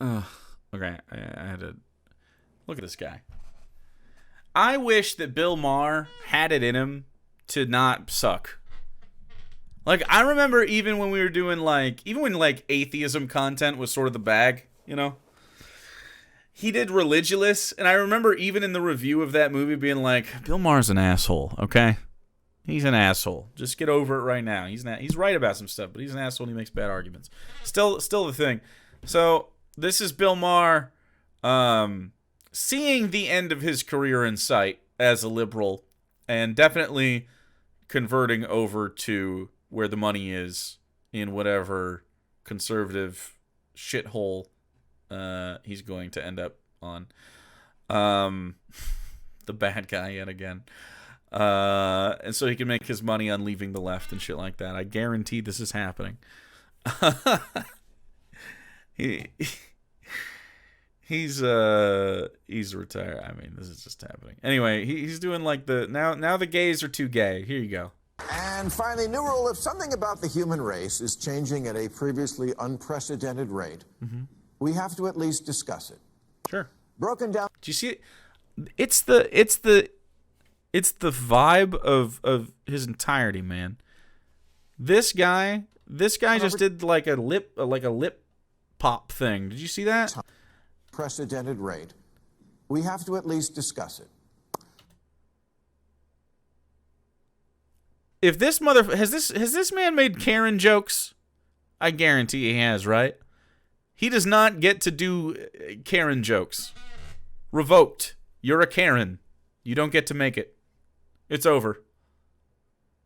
Okay, I had to look at this guy. I wish that Bill Maher had it in him to not suck. Like, I remember even when we were doing, like, even when, like, atheism content was sort of the bag, you know? He did Religulous, and I remember even in the review of that movie being like, Bill Maher's an asshole, okay? He's an asshole. Just get over it right now. He's right about some stuff, but he's an asshole and he makes bad arguments. Still the thing. So, this is Bill Maher seeing the end of his career in sight as a liberal and definitely converting over to where the money is in whatever conservative shithole he's going to end up on. The bad guy yet again. And so he can make his money on leaving the left and shit like that. I guarantee this is happening. He's retired. I mean, this is just happening. Anyway, he's doing like now the gays are too gay. Here you go. And finally, new rule: if something about the human race is changing at a previously unprecedented rate, we have to at least discuss it. Sure. Broken down. Do you see it? It's the vibe of his entirety, man. This guy just did like a lip pop thing. Did you see that? Precedented rate. We have to at least discuss it. If this has this man made Karen jokes? I guarantee he has, right? He does not get to do Karen jokes. Revoked. You're a Karen. You don't get to make it. It's over.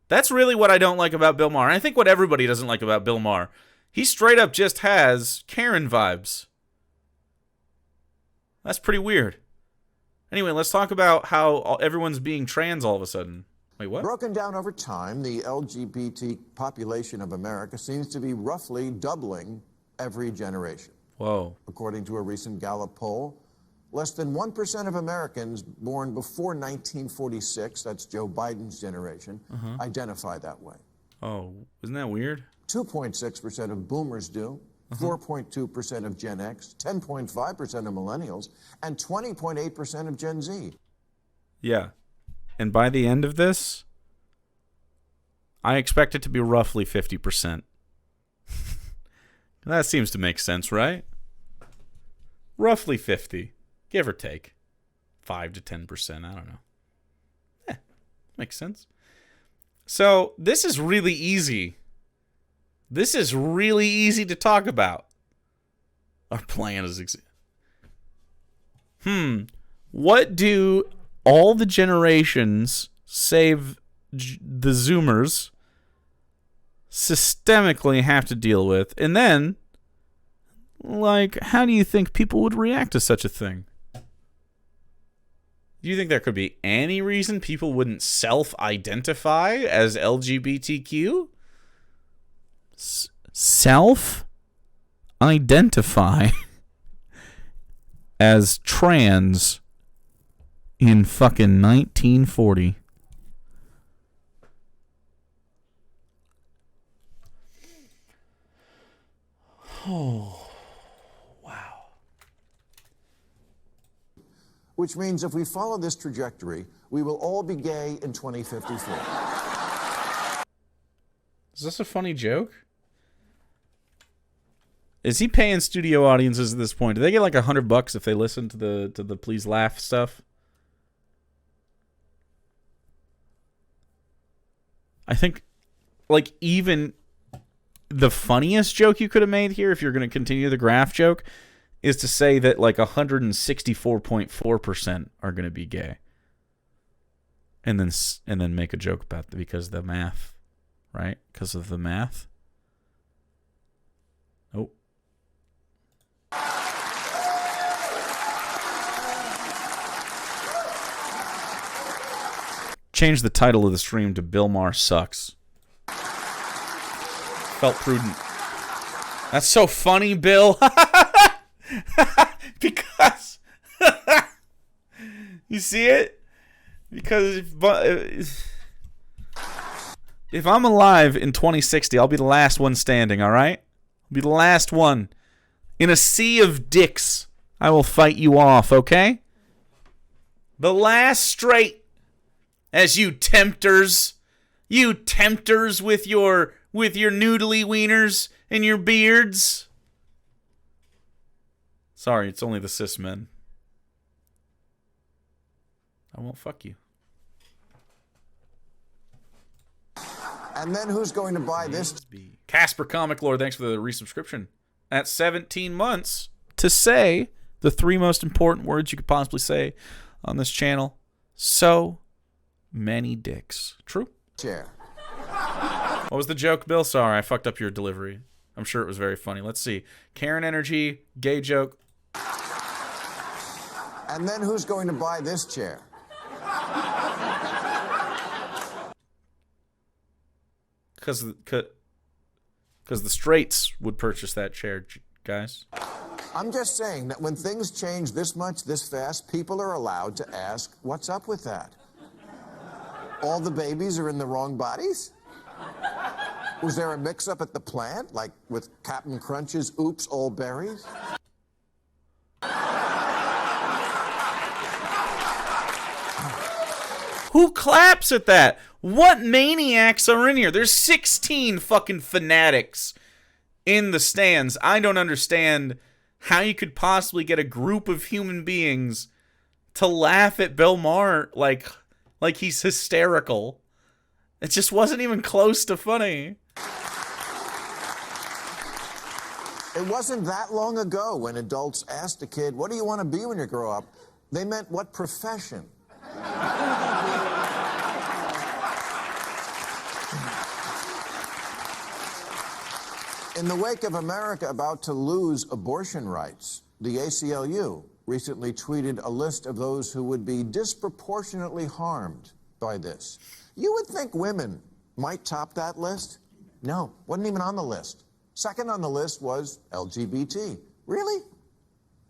That's really what I don't like about Bill Maher. I think what everybody doesn't like about Bill Maher. He straight up just has Karen vibes. That's pretty weird. Anyway, let's talk about how everyone's being trans all of a sudden. Wait, what? Broken down over time, the LGBT population of America seems to be roughly doubling every generation. Whoa. According to a recent Gallup poll, less than 1% of Americans born before 1946, that's Joe Biden's generation, identify that way. Oh, isn't that weird? 2.6% of boomers do, 4.2% of Gen X, 10.5% of millennials, and 20.8% of Gen Z. Yeah. And by the end of this, I expect it to be roughly 50%. That seems to make sense, right? Roughly 50, give or take. 5 to 10%, I don't know. Makes sense. So, this is really easy. This is really easy to talk about. Our plan is... What do all the generations, save the Zoomers, systemically have to deal with? And then, like, how do you think people would react to such a thing? Do you think there could be any reason people wouldn't self-identify as LGBTQ? Self-identify as trans in fucking 1940. Oh, wow. Which means if we follow this trajectory, we will all be gay in 2054. Is this a funny joke? Is he paying studio audiences at this point? Do they get like $100 if they listen to the please laugh stuff? I think, like, even the funniest joke you could have made here, if you're going to continue the graph joke, is to say that like 164.4% are going to be gay, and then make a joke about that because of the math, right? Because of the math. Oh. Change the title of the stream to Bill Maher Sucks. Felt prudent. That's so funny, Bill. Because you see it? Because if I'm alive in 2060, I'll be the last one standing, all right? I'll be the last one. In a sea of dicks, I will fight you off, okay? The last straight, as you tempters with your noodly wieners and your beards. Sorry, it's only the cis men. I won't fuck you. And then who's going to buy this? Casper Comic Lord, thanks for the resubscription. At 17 months to say the 3 most important words you could possibly say on this channel. So many dicks. True. Chair. What was the joke, Bill? Sorry, I fucked up your delivery. I'm sure it was very funny. Let's see. Karen Energy, gay joke. And then who's going to buy this chair? Because the straights would purchase that chair, guys. I'm just saying that when things change this much, this fast, people are allowed to ask, what's up with that? All the babies are in the wrong bodies? Was there a mix-up at the plant, like with Captain Crunch's Oops, All Berries? Who claps at that? What maniacs are in here? There's 16 fucking fanatics in the stands. I don't understand how you could possibly get a group of human beings to laugh at Bill Maher like he's hysterical. It just wasn't even close to funny. It wasn't that long ago when adults asked a kid, what do you want to be when you grow up? They meant what profession? In the wake of America about to lose abortion rights, the ACLU recently tweeted a list of those who would be disproportionately harmed by this. You would think women might top that list? No, wasn't even on the list. Second on the list was LGBT. Really?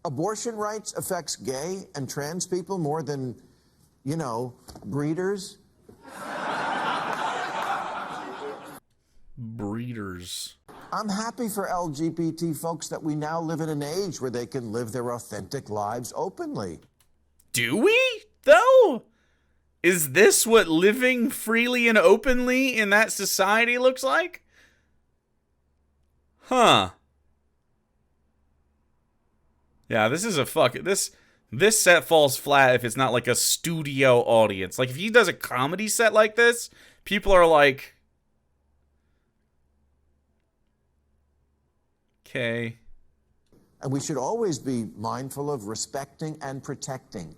Abortion rights affects gay and trans people more than, you know, breeders? Breeders. I'm happy for LGBT folks that we now live in an age where they can live their authentic lives openly. Do we, though? Is this what living freely and openly in that society looks like? Huh. Yeah, this is a this set falls flat if it's not like a studio audience. Like if he does a comedy set like this, people are like, okay. And we should always be mindful of respecting and protecting.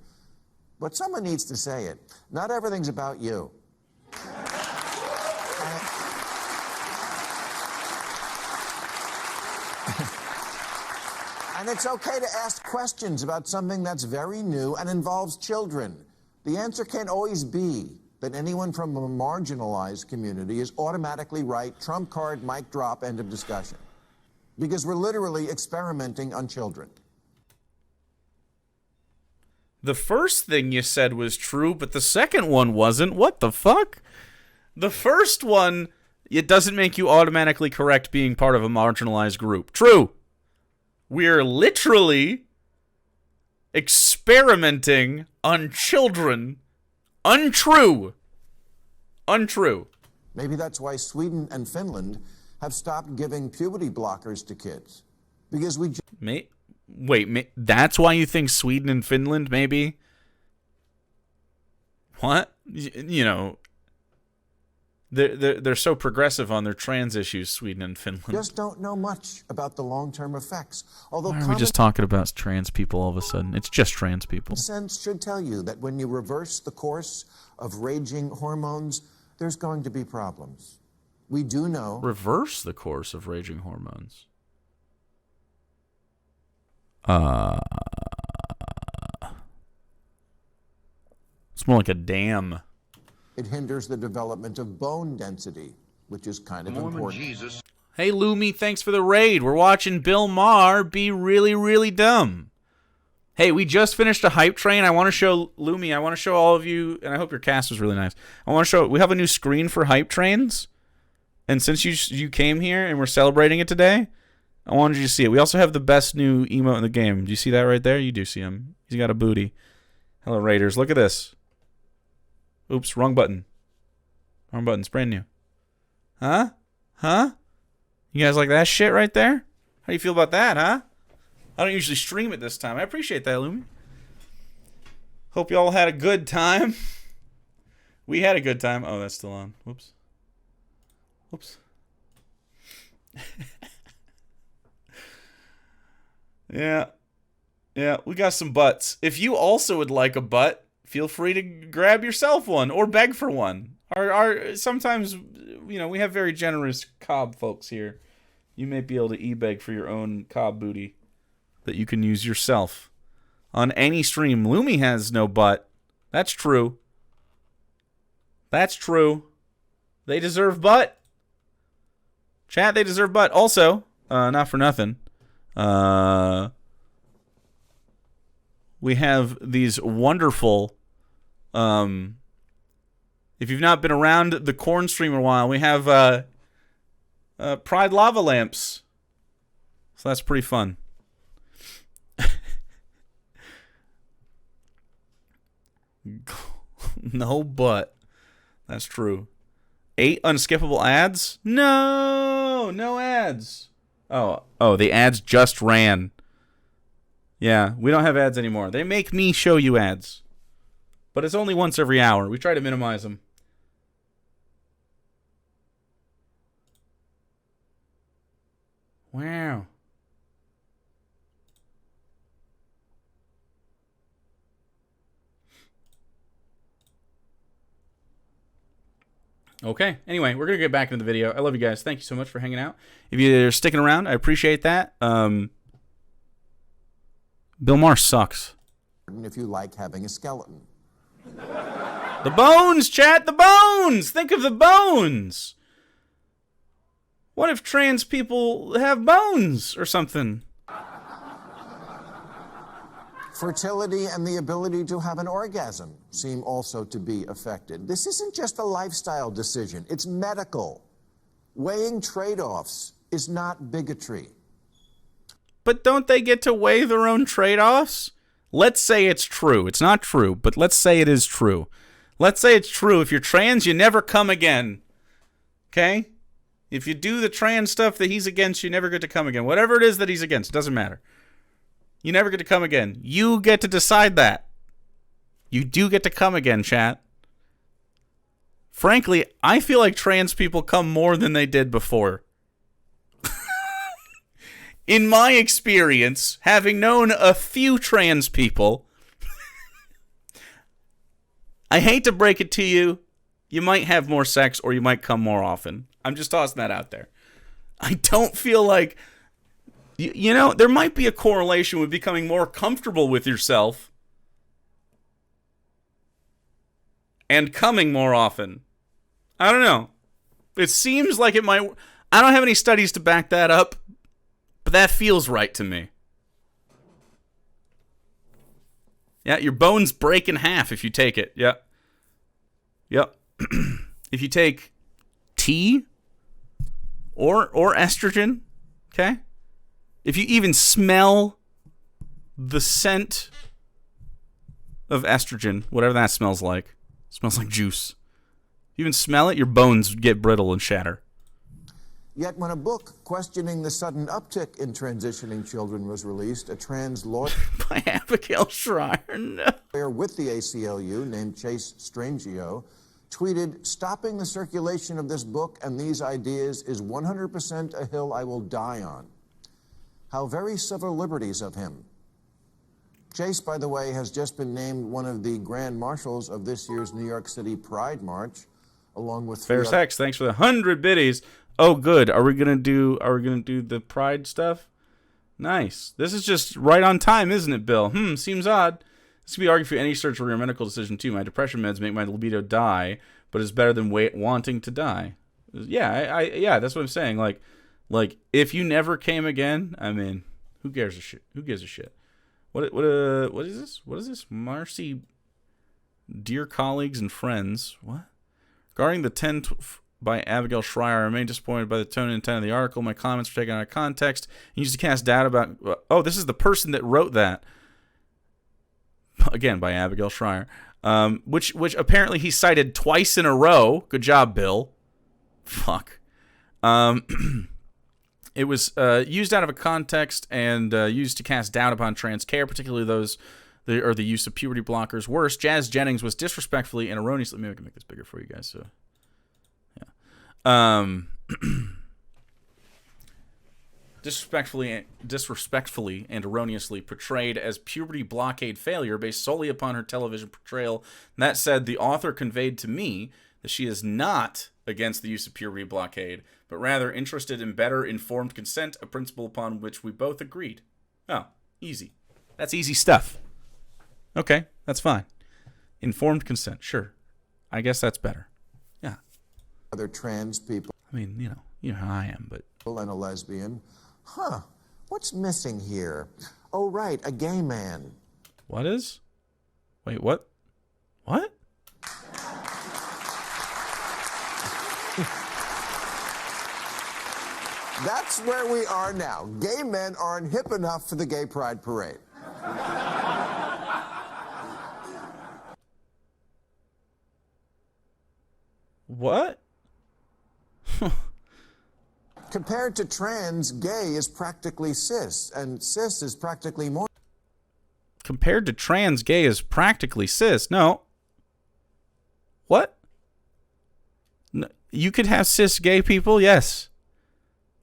But someone needs to say it. Not everything's about you. And it's okay to ask questions about something that's very new and involves children. The answer can't always be that anyone from a marginalized community is automatically right, trump card, mic drop, end of discussion. Because we're literally experimenting on children. The first thing you said was true, but the second one wasn't. What the fuck? The first one, it doesn't make you automatically correct being part of a marginalized group. True. We're literally experimenting on children. Untrue. Untrue. Maybe that's why Sweden and Finland have stopped giving puberty blockers to kids. Because we... That's why you think Sweden and Finland, maybe? What? You know, they're so progressive on their trans issues, Sweden and Finland. Just don't know much about the long-term effects. Although why are we just talking about trans people all of a sudden? It's just trans people. Sense should tell you that when you reverse the course of raging hormones, there's going to be problems. We do know... Reverse the course of raging hormones. It's more like a dam. It hinders the development of bone density, which is kind of important. Jesus. Hey, Lumi, thanks for the raid. We're watching Bill Maher be really, really dumb. Hey, we just finished a hype train. I want to show Lumi. I want to show all of you, and I hope your cast was really nice. I want to show. We have a new screen for hype trains, and since you came here and we're celebrating it today, I wanted you to see it. We also have the best new emote in the game. Do you see that right there? You do see him. He's got a booty. Hello, Raiders. Look at this. Oops, wrong button. Wrong button. It's brand new. Huh? Huh? You guys like that shit right there? How do you feel about that, huh? I don't usually stream it this time. I appreciate that, Lumi. Hope you all had a good time. We had a good time. Oh, that's still on. Whoops. Whoops. Yeah. Yeah, we got some butts. If you also would like a butt, feel free to grab yourself one or beg for one. Sometimes, you know, we have very generous Cobb folks here. You may be able to e-beg for your own Cobb booty that you can use yourself on any stream. Lumi has no butt. That's true. That's true. They deserve butt. Chat, they deserve butt. Also, not for nothing, we have these wonderful, if you've not been around the corn stream in a while, we have Pride lava lamps. So that's pretty fun. No butt. That's true. 8 unskippable ads? No ads. Oh, the ads just ran. Yeah, we don't have ads anymore. They make me show you ads. But it's only once every hour. We try to minimize them. Wow. Okay. Anyway, we're going to get back into the video. I love you guys. Thank you so much for hanging out. If you're sticking around, I appreciate that. Bill Mahr sucks. If you like having a skeleton. The bones, chat, the bones! Think of the bones! What if trans people have bones or something? Fertility and the ability to have an orgasm seem also to be affected. This isn't just a lifestyle decision, it's medical. Weighing trade-offs is not bigotry. But don't they get to weigh their own trade-offs? Let's say it's true. It's not true, but let's say it is true. Let's say it's true. If you're trans, you never come again. Okay? If you do the trans stuff that he's against, you never get to come again. Whatever it is that he's against, it doesn't matter. You never get to come again. You get to decide that. You do get to come again, chat. Frankly, I feel like trans people come more than they did before. In my experience, having known a few trans people, I hate to break it to you, you might have more sex or you might come more often. I'm just tossing that out there. I don't feel like... You know, there might be a correlation with becoming more comfortable with yourself and coming more often. I don't know. It seems like it might... I don't have any studies to back that up, but that feels right to me. Yeah, your bones break in half if you take it. Yep. Yep. If you take tea or estrogen, okay? If you even smell the scent of estrogen, whatever that smells like, it smells like juice. If you even smell it, your bones get brittle and shatter. Yet when a book questioning the sudden uptick in transitioning children was released, a trans lawyer By Abigail Schreier, no. with the ACLU named Chase Strangio tweeted, "Stopping the circulation of this book and these ideas is 100% a hill I will die on." How very civil liberties of him. Chase, by the way, has just been named one of the grand marshals of this year's New York City Pride March, along with Fair Sex. Thanks for the 100 biddies. Oh, good. Are we gonna do the Pride stuff? Nice. This is just right on time, isn't it, Bill? Seems odd. This could be argued for any search for your medical decision too. My depression meds make my libido die, but it's better than wanting to die. Yeah, yeah, that's what I'm saying. Like, if you never came again, I mean, who gives a shit? Who gives a shit? What is this? What is this? Marcy, dear colleagues and friends, what? Regarding the by Abigail Schreier. I remain disappointed by the tone and intent of the article. My comments were taken out of context and used to cast doubt about... Oh, this is the person that wrote that. Again, by Abigail Schreier. Which apparently he cited twice in a row. Good job, Bill. Fuck. It was used out of a context and used to cast doubt upon trans care, particularly those... the use of puberty blockers. Worse, Jazz Jennings was disrespectfully and erroneously... Maybe I can make this bigger for you guys, so... disrespectfully and erroneously portrayed as puberty blockade failure based solely upon her television portrayal. That said, the author conveyed to me that she is not against the use of puberty blockade, but rather interested in better informed consent, a principle upon which we both agreed. Oh, easy. That's easy stuff. Okay, that's fine. Informed consent, sure. I guess that's better. Yeah. Other trans people. I mean, you know how I am, but... And a lesbian. Huh. What's missing here? Oh, right, a gay man. What is? Wait, what? What? That's where we are now. Gay men aren't hip enough for the gay pride parade. What? Compared to trans, gay is practically cis, and cis is practically more. Compared to trans, gay is practically cis. No. What? No, you could have cis gay people, yes.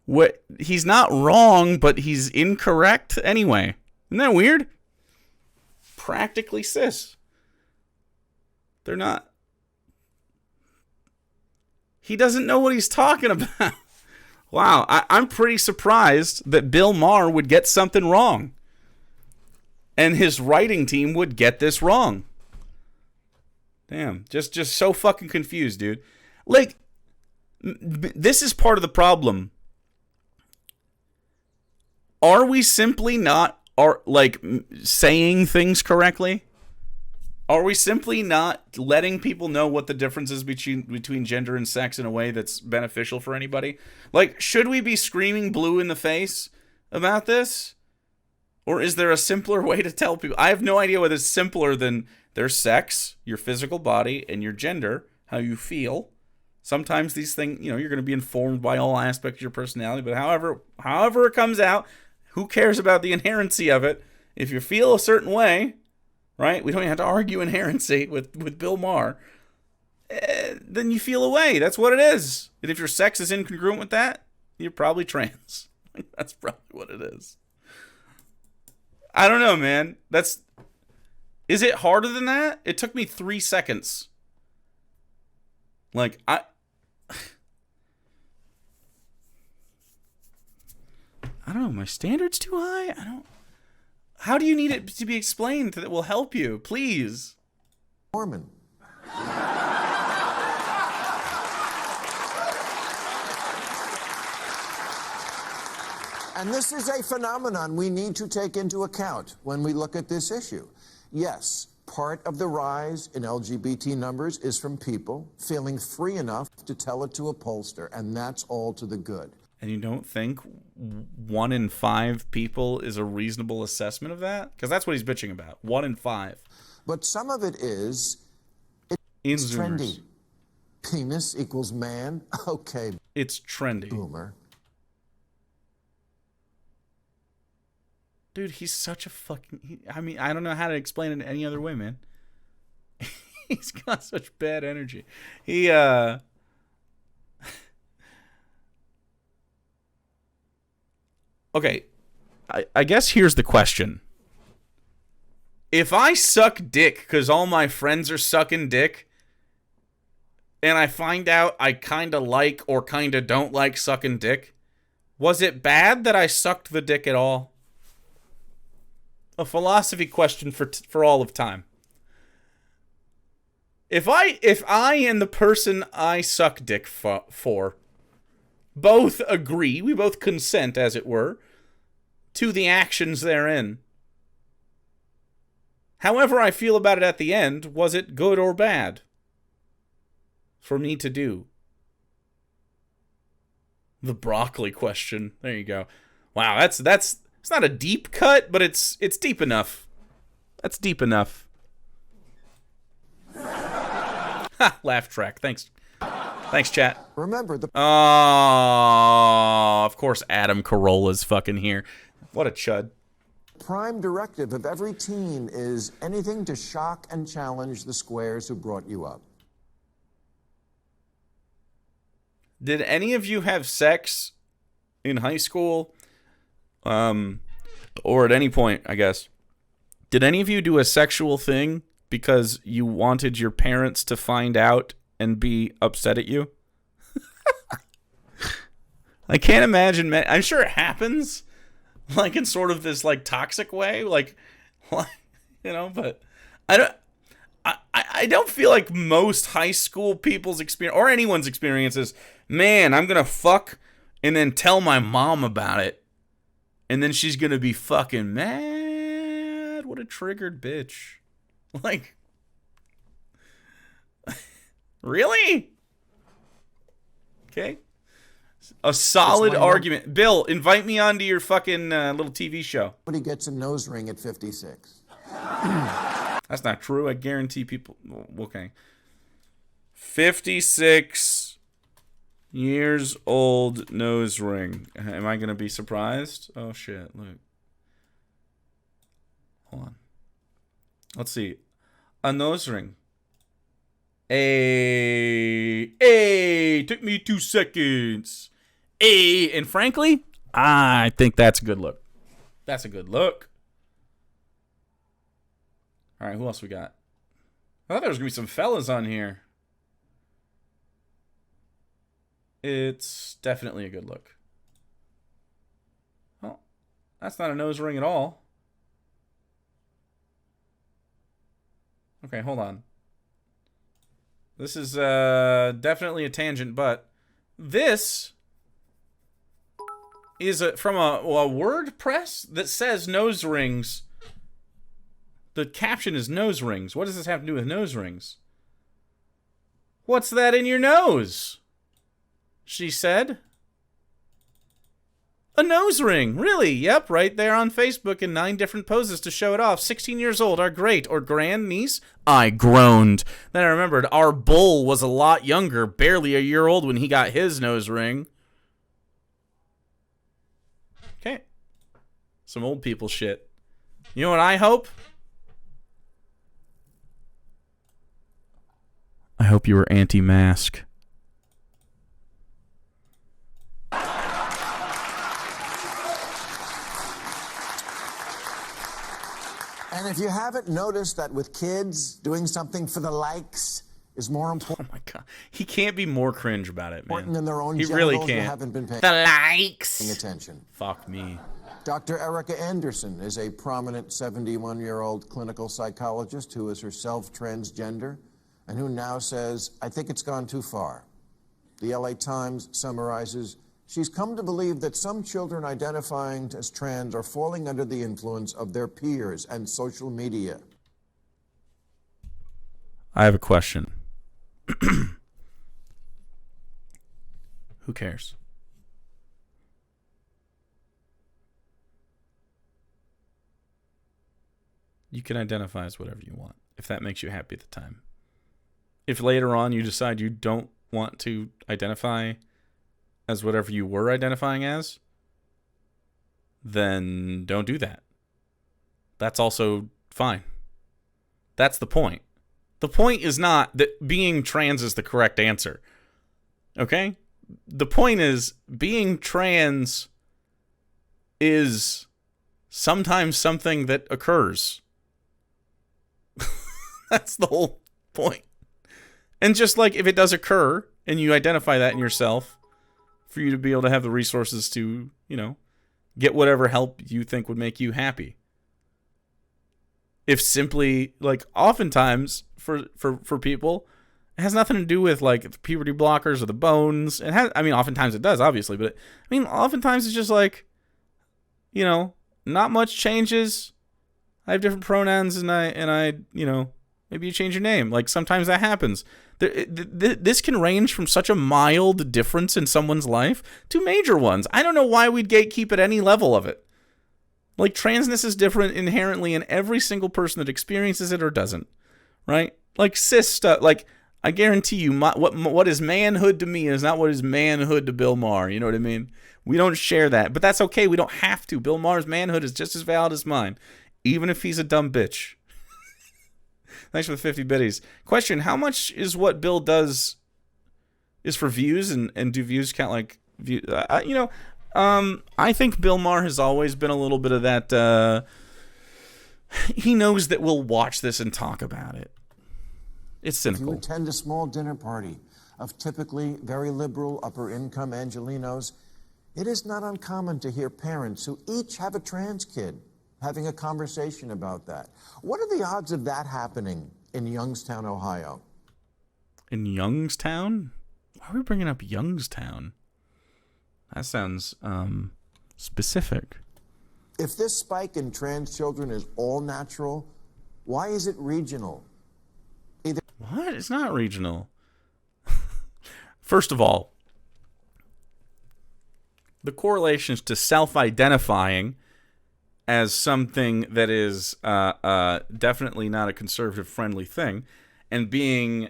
What? He's not wrong, but he's incorrect anyway. Isn't that weird? Practically cis. They're not. He doesn't know what he's talking about. Wow, I'm pretty surprised that Bill Maher would get something wrong. And his writing team would get this wrong. Damn, just so fucking confused, dude. Like, this is part of the problem. Are we simply not saying things correctly? Are we simply not letting people know what the difference is between gender and sex in a way that's beneficial for anybody? Like, should we be screaming blue in the face about this? Or is there a simpler way to tell people? I have no idea whether it's simpler than their sex, your physical body, and your gender, how you feel. Sometimes these things, you're going to be informed by all aspects of your personality, but however it comes out, who cares about the inherency of it? If you feel a certain way... Right? We don't even have to argue inherency with Bill Maher. Then you feel away. That's what it is. And if your sex is incongruent with that, you're probably trans. That's probably what it is. I don't know, man. Is it harder than that? It took me 3 seconds. I don't know. My standard's too high? How do you need it to be explained that will help you? Please. Mormon. And this is a phenomenon we need to take into account when we look at this issue. Yes, part of the rise in LGBT numbers is from people feeling free enough to tell it to a pollster, and that's all to the good. And you don't think 1 in 5 people is a reasonable assessment of that? Because that's what he's bitching about. 1 in 5. But some of it is... It's trendy. Penis equals man. Okay. It's trendy. Boomer. Dude, he's such a fucking... I don't know how to explain it any other way, man. He's got such bad energy. Okay, I guess here's the question. If I suck dick because all my friends are sucking dick, and I find out I kind of like or kind of don't like sucking dick, was it bad that I sucked the dick at all? A philosophy question for all of time. If I and the person I suck dick for both agree, we both consent, as it were, to the actions therein. However I feel about it at the end, was it good or bad for me to do? The broccoli question. There you go. Wow, that's it's not a deep cut, but it's deep enough. That's deep enough. Ha, laugh track. Thanks. Thanks, chat. Remember the Oh, of course Adam Carolla's fucking here. What a chud. prime directive of every teen is anything to shock and challenge the squares who brought you up. Did any of you have sex in high school? Or at any point, I guess. Did any of you do a sexual thing because you wanted your parents to find out and be upset at you? I can't imagine. I'm sure it happens, like in sort of this like toxic way, like you know. But I don't feel like most high school people's experience or anyone's experience is, man, I'm gonna fuck and then tell my mom about it, and then she's gonna be fucking mad. What a triggered bitch. Like, really? Okay. A solid argument. Bill, invite me onto your fucking little TV show. Nobody gets a nose ring at 56. That's not true. I guarantee people. Okay. 56 years old nose ring. Am I going to be surprised? Oh, shit. Look. Hold on. Let's see. A nose ring. Took me 2 seconds. And frankly, I think that's a good look. That's a good look. All right, who else we got? I thought there was going to be some fellas on here. It's definitely a good look. Well, that's not a nose ring at all. Okay, hold on. This is definitely a tangent, but this is from a WordPress that says nose rings. The caption is nose rings. What does this have to do with nose rings? What's that in your nose? She said. A nose ring. Really? Yep, right there on Facebook in 9 different poses to show it off. 16 years old, our great or grandniece. I groaned. Then I remembered our bull was a lot younger, barely a year old when he got his nose ring. Okay. Some old people shit. You know what I hope? I hope you were anti-mask. And if you haven't noticed that with kids, doing something for the likes is more Oh important my god. He can't be more cringe about it, man. than their own He genitals really who can't. haven't been paying The likes. attention. Fuck me. Dr. Erica Anderson is a prominent 71-year-old clinical psychologist who is herself transgender and who now says, I think it's gone too far. The LA Times summarizes, she's come to believe that some children identifying as trans are falling under the influence of their peers and social media. I have a question. Who cares? You can identify as whatever you want, if that makes you happy at the time. If later on you decide you don't want to identify as whatever you were identifying as, then don't do that. That's also fine. That's the point. The point is not that being trans is the correct answer. Okay? The point is being trans is sometimes something that occurs. That's the whole point. And just like if it does occur and you identify that in yourself, for you to be able to have the resources to, you know, get whatever help you think would make you happy. If simply, like, oftentimes for people, it has nothing to do with like the puberty blockers or the bones. It has, I mean, oftentimes it does, obviously, but I mean, oftentimes it's just like, you know, not much changes. I have different pronouns and I, you know, Maybe you change your name. Like, sometimes that happens. This can range from such a mild difference in someone's life to major ones. I don't know why we'd gatekeep at any level of it. Like, transness is different inherently in every single person that experiences it or doesn't, right? Like, cis stuff, like, I guarantee you, what is manhood to me is not what is manhood to Bill Maher. You know what I mean? We don't share that, but that's okay. We don't have to. Bill Maher's manhood is just as valid as mine, even if he's a dumb bitch. Thanks for the 50 biddies. Question, how much is what Bill does is for views, and do views count like views? I think Bill Maher has always been a little bit of that. He knows that we'll watch this and talk about it. It's cynical. If you attend a small dinner party of typically very liberal, upper-income Angelenos, it is not uncommon to hear parents who each have a trans kid having a conversation about that. What are the odds of that happening in Youngstown, Ohio? In Youngstown? Why are we bringing up Youngstown? That sounds specific. If this spike in trans children is all natural, why is it regional? What? It's not regional. First of all, the correlations to self-identifying as something that is definitely not a conservative-friendly thing, and being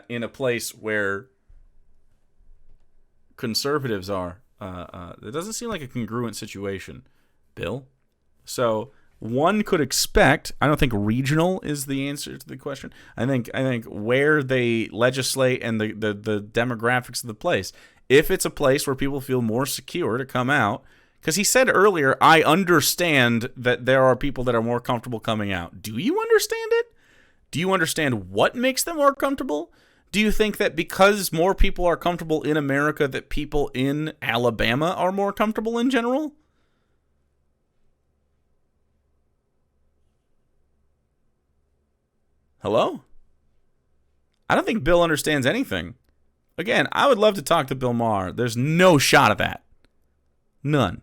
in a place where conservatives are, it doesn't seem like a congruent situation, Bill. So one could expect, I don't think regional is the answer to the question. I think where they legislate and the demographics of the place. If it's a place where people feel more secure to come out, because he said earlier, I understand that there are people that are more comfortable coming out. Do you understand it? Do you understand what makes them more comfortable? Do you think that because more people are comfortable in America that people in Alabama are more comfortable in general? Hello? I don't think Bill understands anything. Again, I would love to talk to Bill Maher. There's no shot of that. None.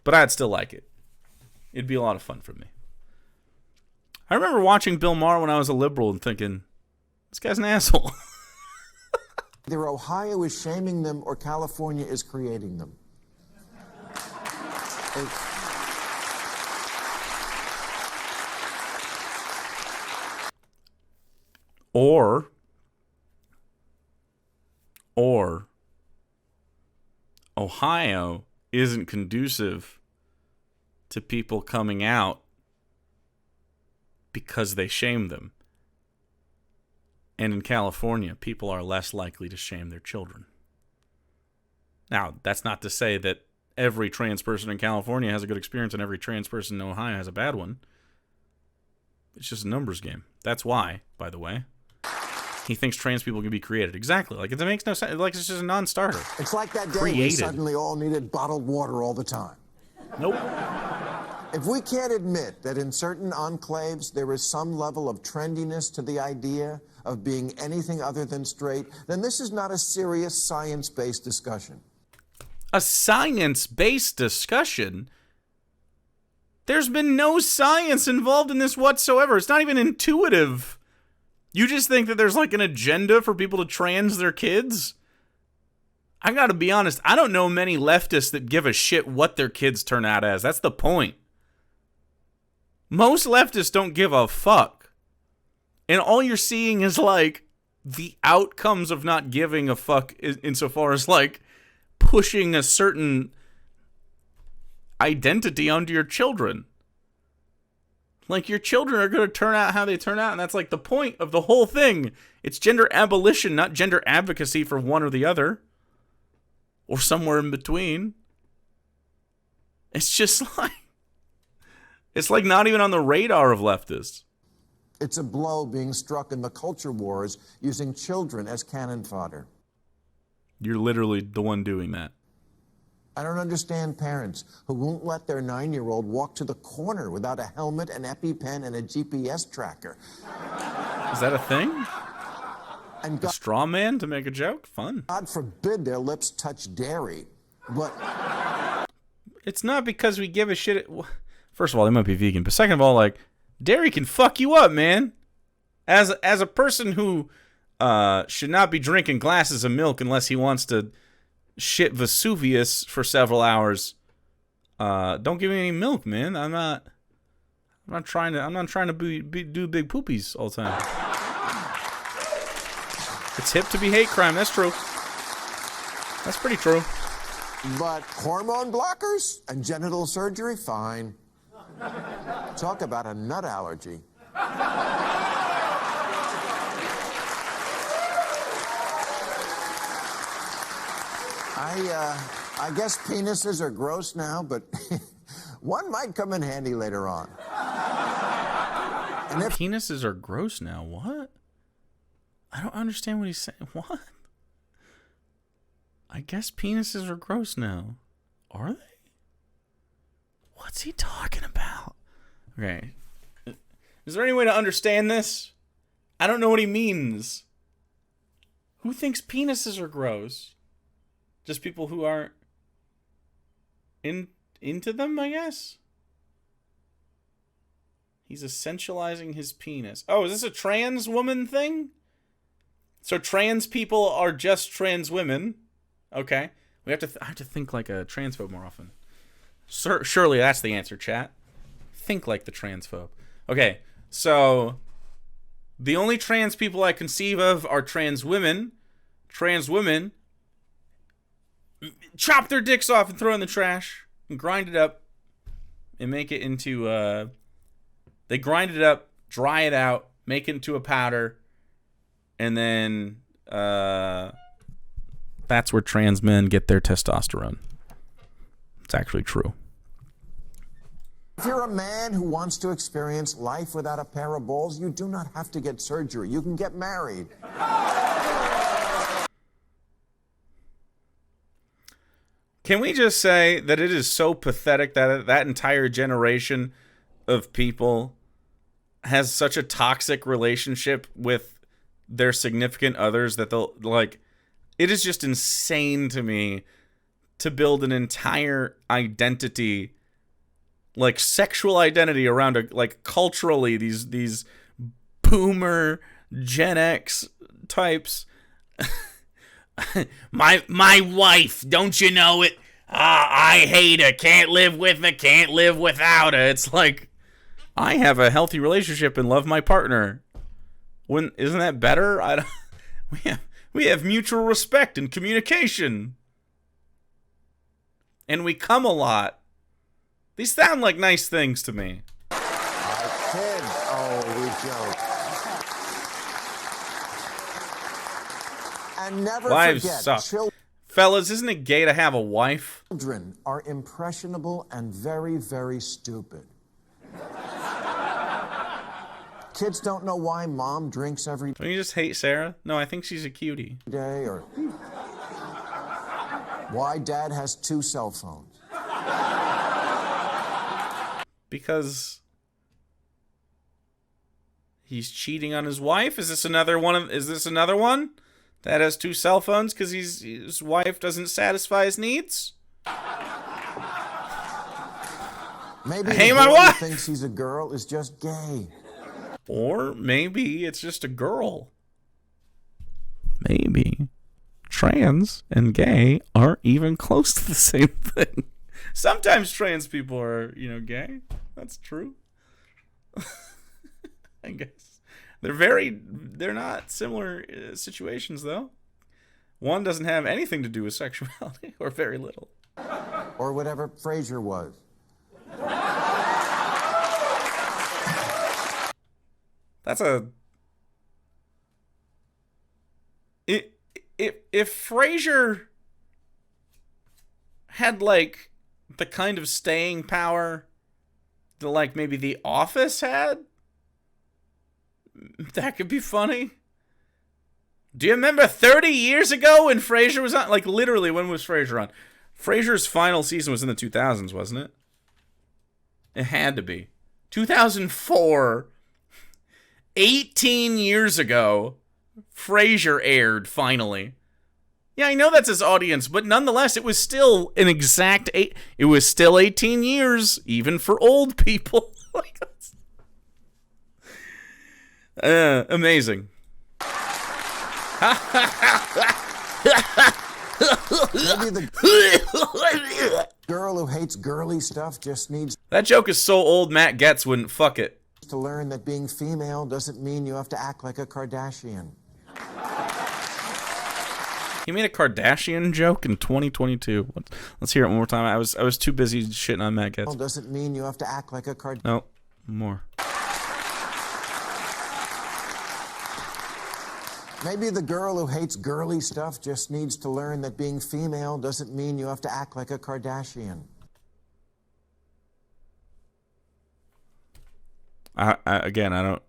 But I'd still like it. It'd be a lot of fun for me. I remember watching Bill Maher when I was a liberal and thinking, this guy's an asshole. Either Ohio is shaming them or California is creating them. Or Ohio isn't conducive to people coming out because they shame them. And in California, people are less likely to shame their children. Now, that's not to say that every trans person in California has a good experience and every trans person in Ohio has a bad one. It's just a numbers game. That's why, by the way, he thinks trans people can be created. Exactly. Like, it makes no sense. Like, it's just a non-starter. It's like that day we suddenly all needed bottled water all the time. Nope. If we can't admit that in certain enclaves there is some level of trendiness to the idea of being anything other than straight, then this is not a serious science-based discussion. A science-based discussion? There's been no science involved in this whatsoever. It's not even intuitive. You just think that there's like an agenda for people to trans their kids? I gotta be honest, I don't know many leftists that give a shit what their kids turn out as. That's the point. Most leftists don't give a fuck. And all you're seeing is like the outcomes of not giving a fuck insofar as like pushing a certain identity onto your children. Like, your children are going to turn out how they turn out, and that's like the point of the whole thing. It's gender abolition, not gender advocacy for one or the other. Or somewhere in between. It's just like, it's like not even on the radar of leftists. It's a blow being struck in the culture wars using children as cannon fodder. You're literally the one doing that. I don't understand parents who won't let their 9-year-old walk to the corner without a helmet, an EpiPen, and a GPS tracker. Is that a thing? And a straw man to make a joke? Fun. God forbid their lips touch dairy. But it's not because we give a shit. First of all, they might be vegan. But second of all, like, dairy can fuck you up, man. As a person who should not be drinking glasses of milk unless he wants to shit Vesuvius for several hours, don't give me any milk, man. I'm not trying to do big poopies all the time. It's hip to be hate crime. That's true. That's pretty true. But hormone blockers and genital surgery, fine. Talk about a nut allergy. I guess penises are gross now, but one might come in handy later on. And penises are gross now? What? I don't understand what he's saying. What? I guess penises are gross now. Are they? What's he talking about? Okay. Is there any way to understand this? I don't know what he means. Who thinks penises are gross? Just people who aren't into them, I guess? He's essentializing his penis. Oh, is this a trans woman thing? So trans people are just trans women. Okay. I have to think like a transphobe more often. Surely that's the answer, chat. Think like the transphobe. Okay, so the only trans people I conceive of are trans women. Trans women chop their dicks off and throw it in the trash and grind it up and make it into they grind it up, dry it out, make it into a powder, and then that's where trans men get their testosterone. It's actually true. If you're a man who wants to experience life without a pair of balls, you do not have to get surgery. You can get married. Can we just say that it is so pathetic that that entire generation of people has such a toxic relationship with their significant others that they'll, like, it is just insane to me to build an entire identity, like sexual identity around a, like, culturally these boomer Gen X types. my wife, don't you know it? I hate her, can't live with her, can't live without her. It's like, I have a healthy relationship and love my partner. Isn't that better? We have mutual respect and communication. And we come a lot. These sound like nice things to me. I kid. Oh, we joke. And never Wives forget, suck. Fellas, isn't it gay to have a wife? Children are impressionable and very, very stupid. Kids don't know why mom drinks every Don't you just hate Sarah? No, I think she's a cutie. day or why dad has 2 cell phones. Because he's cheating on his wife? Is this another one that has 2 cell phones because his wife doesn't satisfy his needs? Maybe I hate the my boy wife. who thinks he's a girl is just gay. Or maybe it's just a girl. Maybe trans and gay aren't even close to the same thing. Sometimes trans people are, gay. That's true. I guess. They're not similar situations, though. One doesn't have anything to do with sexuality, or very little. Or whatever Frasier was. That's if Frasier had, like, the kind of staying power that, like, maybe The Office had, that could be funny. Do you remember 30 years ago when Frasier was on? Like, literally, when was Frasier on? Frasier's final season was in the 2000s, wasn't it? It had to be. 2004. 18 years ago, Frasier aired, finally. Yeah, I know that's his audience, but nonetheless, it was still an exact it was still 18 years, even for old people. Amazing. Maybe the girl who hates girly stuff just needs That joke is so old Matt Getz wouldn't fuck it. to learn that being female doesn't mean you have to act like a Kardashian. He made a Kardashian joke in 2022. Let's hear it one more time. I was too busy shitting on Matt Getz. Doesn't mean you have to act like a Kardashian. No, more. Maybe the girl who hates girly stuff just needs to learn that being female doesn't mean you have to act like a Kardashian. I don't.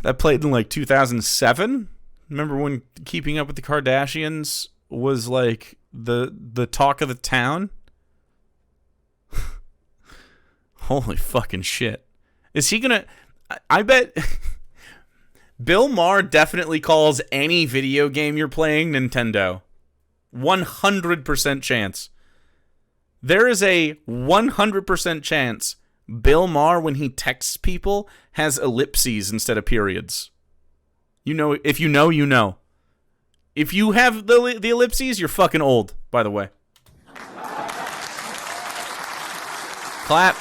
That played in like 2007. Remember when Keeping Up with the Kardashians was like the talk of the town? Holy fucking shit. Is he gonna... I bet... Bill Maher definitely calls any video game you're playing Nintendo. 100% chance. There is a 100% chance Bill Maher, when he texts people, has ellipses instead of periods. You know, if you know, you know. If you have the ellipses, you're fucking old, by the way. Clap.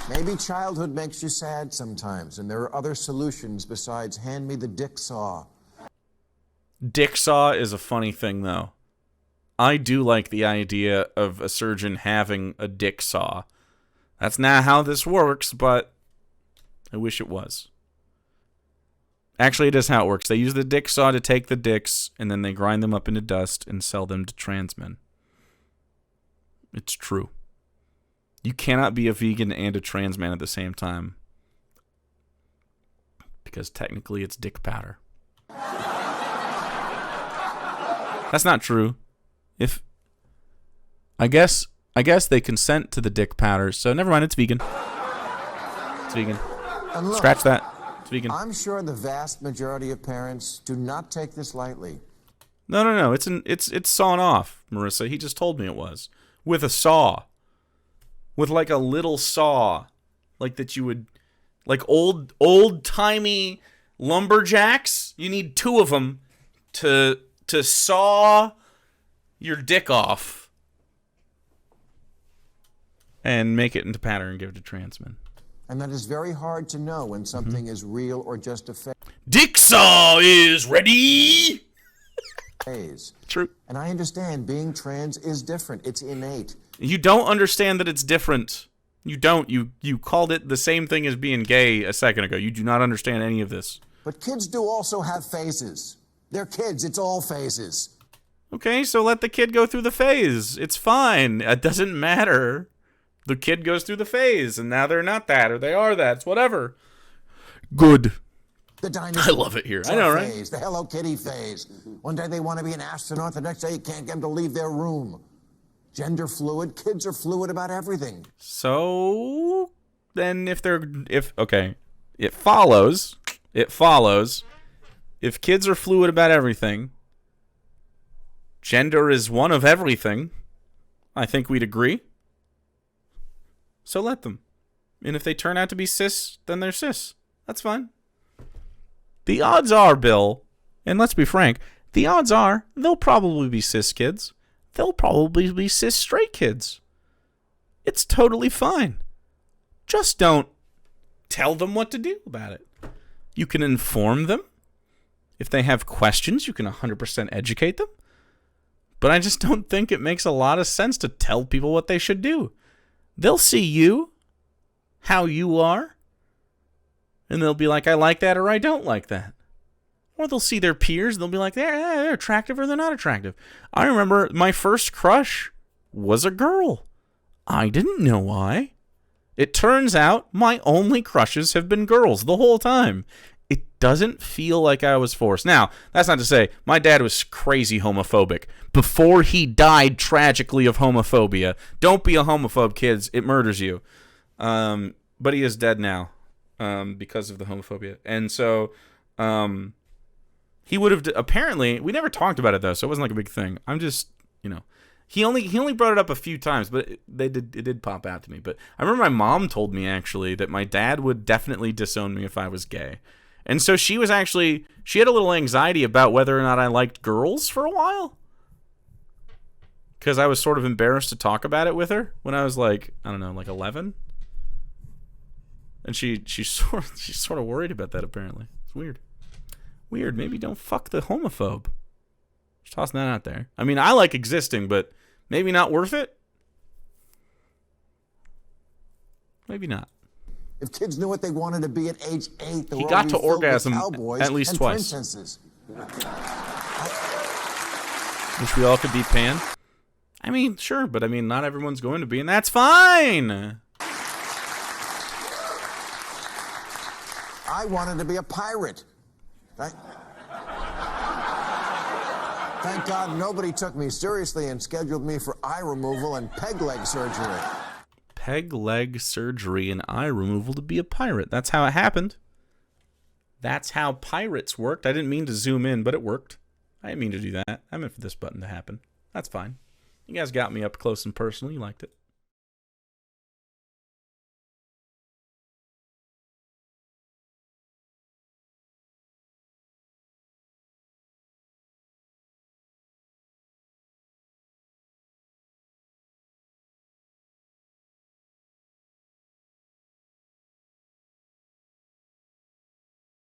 Maybe childhood makes you sad sometimes, and there are other solutions besides hand me the dick saw. Dick saw is a funny thing, though. I do like the idea of a surgeon having a dick saw. That's not how this works, but I wish it was. Actually, it is how it works. They use the dick saw to take the dicks, and then they grind them up into dust and sell them to trans men. It's true. You cannot be a vegan and a trans man at the same time. Because technically it's dick powder. That's not true. If I guess they consent to the dick powder, so never mind, it's vegan. It's vegan. And look, Scratch that. It's vegan. I'm sure the vast majority of parents do not take this lightly. No. It's sawn off, Marissa. He just told me it was. With a saw. With like a little saw. Like that you would, like old-timey lumberjacks. You need two of them to saw your dick off and make it into powder and give it to trans men. And that is very hard to know when something is real or just a Dick saw is ready. phase. True. And I understand being trans is different. It's innate. You don't understand that it's different. You don't. You called it the same thing as being gay a second ago. You do not understand any of this. But kids do also have phases. They're kids. It's all phases. Okay, so let the kid go through the phase. It's fine. It doesn't matter. The kid goes through the phase, and now they're not that, or they are that. It's whatever. Good. The dinosaur I love it here. I know, right? phase, the Hello Kitty phase. One day they want to be an astronaut. The next day you can't get them to leave their room. Gender fluid. Kids are fluid about everything. So then it follows. If kids are fluid about everything, gender is one of everything. I think we'd agree. So let them. And if they turn out to be cis, then they're cis. That's fine. The odds are, Bill, and let's be frank, the odds are they'll probably be cis kids. They'll probably be cis straight kids. It's totally fine. Just don't tell them what to do about it. You can inform them. If they have questions, you can 100% educate them. But I just don't think it makes a lot of sense to tell people what they should do. They'll see you, how you are, and they'll be like, I like that or I don't like that. Or they'll see their peers and they'll be like, they're attractive or they're not attractive. I remember my first crush was a girl. I didn't know why. It turns out my only crushes have been girls the whole time. It doesn't feel like I was forced. Now, that's not to say my dad was crazy homophobic before he died tragically of homophobia. Don't be a homophobe, kids. It murders you. But he is dead now because of the homophobia. And so he would have... Apparently, we never talked about it, though, so it wasn't like a big thing. I'm just, He only brought it up a few times, but it did pop out to me. But I remember my mom told me, actually, that my dad would definitely disown me if I was gay. And so she had a little anxiety about whether or not I liked girls for a while. Because I was sort of embarrassed to talk about it with her when I was like, I don't know, like 11. And she's sort of worried about that, apparently. It's weird. Weird. Maybe don't fuck the homophobe. Just tossing that out there. I mean, I like existing, but maybe not worth it? Maybe not. If kids knew what they wanted to be at age 8, he got to orgasm at least twice. Princesses. Wish we all could be Pan. I mean, sure, but I mean, not everyone's going to be, and that's fine. I wanted to be a pirate. Thank God nobody took me seriously and scheduled me for eye removal and peg leg surgery. Peg leg surgery and eye removal to be a pirate. That's how it happened. That's how pirates worked. I didn't mean to zoom in, but it worked. I didn't mean to do that. I meant for this button to happen. That's fine. You guys got me up close and personal. You liked it.